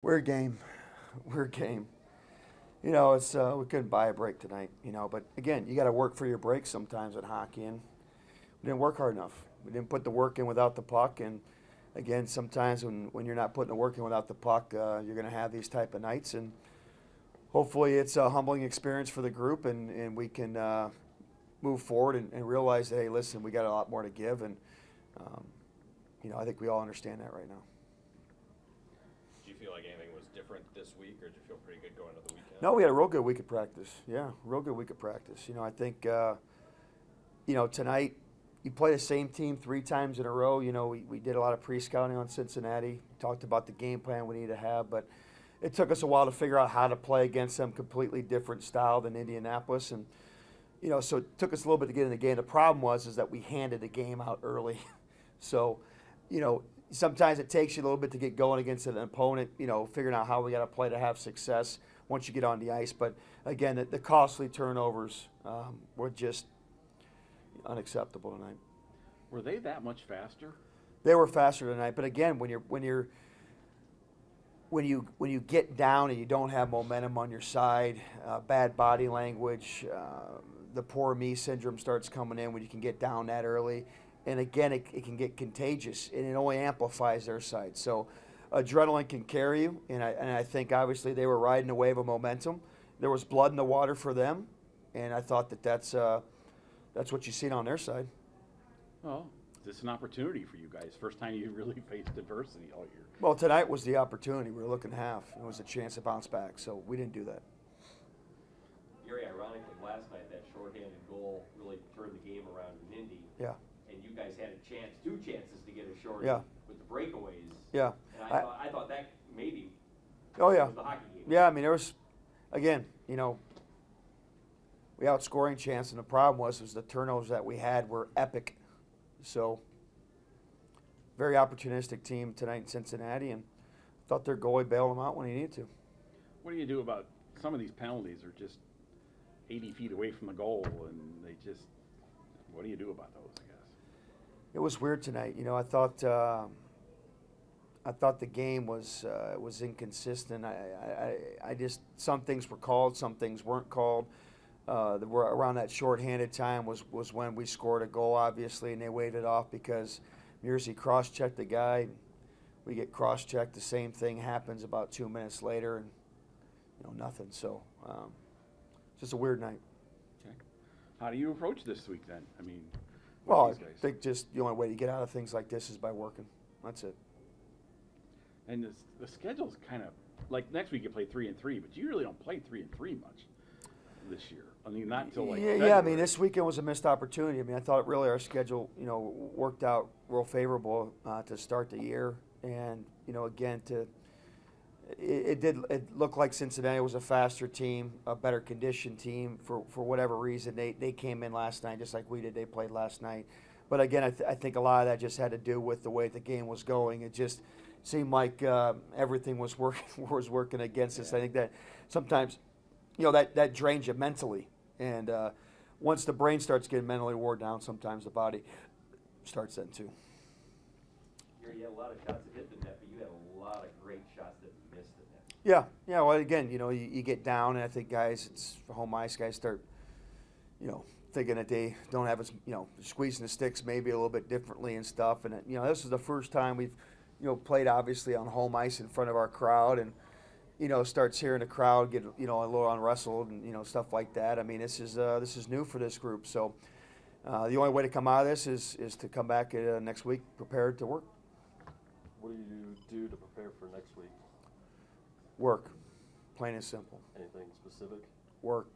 Weird game. Weird game. You know, it's we couldn't buy a break tonight. You know, but again, you got to work for your breaks sometimes in hockey, and we didn't work hard enough. We didn't put the work in without the puck, and again, sometimes when you're not putting the work in without the puck, you're going to have these type of nights, and hopefully it's a humbling experience for the group, and we can move forward and realize that hey, listen, we got a lot more to give, and um, you know, I think we all understand that right now. Do you feel like anything was different this week, or did you feel pretty good going into the weekend? No, we had a real good week of practice. Yeah, real good week of practice. You know, I think, you know, tonight you play the same team 3 times in a row. You know, we did a lot of pre-scouting on Cincinnati. We talked about the game plan we need to have, but it took us a while to figure out how to play against them. Completely different style than Indianapolis, and you know, so it took us a little bit to get in the game. The problem was that we handed the game out early, so you know, sometimes it takes you a little bit to get going against an opponent, you know, figuring out how we got to play to have success once you get on the ice. But again, the costly turnovers were just unacceptable tonight. Were they that much faster? They were faster tonight, but again, when you get down and you don't have momentum on your side, bad body language, the poor me syndrome starts coming in when you can get down that early. And again, it can get contagious, and it only amplifies their side. So adrenaline can carry you, and I think obviously they were riding a wave of momentum. There was blood in the water for them, and I thought that's what you've seen on their side. Well, this is an opportunity for you guys. First time you really faced adversity all year. Well, tonight was the opportunity. We were looking to have. It was a chance to bounce back, so we didn't do that. Very ironically, last night that shorthanded goal really turned the game around in Indy. Yeah. And you guys had a chance, 2 chances to get a short Yeah. with the breakaways. Yeah. And I thought that maybe Oh yeah. was the hockey game. Yeah, I mean there was, again, you know, we outscoring chance, and the problem was the turnovers that we had were epic. So very opportunistic team tonight in Cincinnati, and thought their goalie bailed them out when he needed to. What do you do about some of these penalties are just 80 feet away from the goal, and they just, what do you do about those, I guess? It was weird tonight. You know, I thought the game was inconsistent. I just, some things were called, some things weren't called. Around that shorthanded time was when we scored a goal, obviously, and they waved it off because Mearsey cross-checked the guy. We get cross-checked. The same thing happens about 2 minutes later, and you know, nothing. So just a weird night. Okay. How do you approach this week then? I mean, Well, these I guys? think just the only way to get out of things like this is by working. That's it. And the schedule's kind of like next week you play 3 and 3, but you really don't play 3 and 3 much this year. I mean, not until like Yeah, February. I mean, this weekend was a missed opportunity. I mean, I thought really our schedule, you know, worked out real favorable to start the year, and you know, again, it looked like Cincinnati was a faster team, a better conditioned team for whatever reason. They came in last night just like we did. They played last night, but again, I think a lot of that just had to do with the way the game was going. It just seemed like everything was working against us. I think that sometimes, you know, that drains you mentally. And once the brain starts getting mentally wore down, sometimes the body starts then too. You had a lot of shots that hit the net, but you had a lot of great shots that missed the net. Yeah. Well, again, you know, you get down, and I think guys, it's for home ice, guys start, you know, thinking that they don't have as, you know, squeezing the sticks maybe a little bit differently and stuff. And you know, this is the first time we've, you know, played obviously on home ice in front of our crowd, and you know, starts hearing the crowd get, you know, a little unwrestled and, you know, stuff like that. I mean, this is new for this group. So the only way to come out of this is to come back next week prepared to work. What do you do to prepare for next week? Work, plain and simple. Anything specific? Work.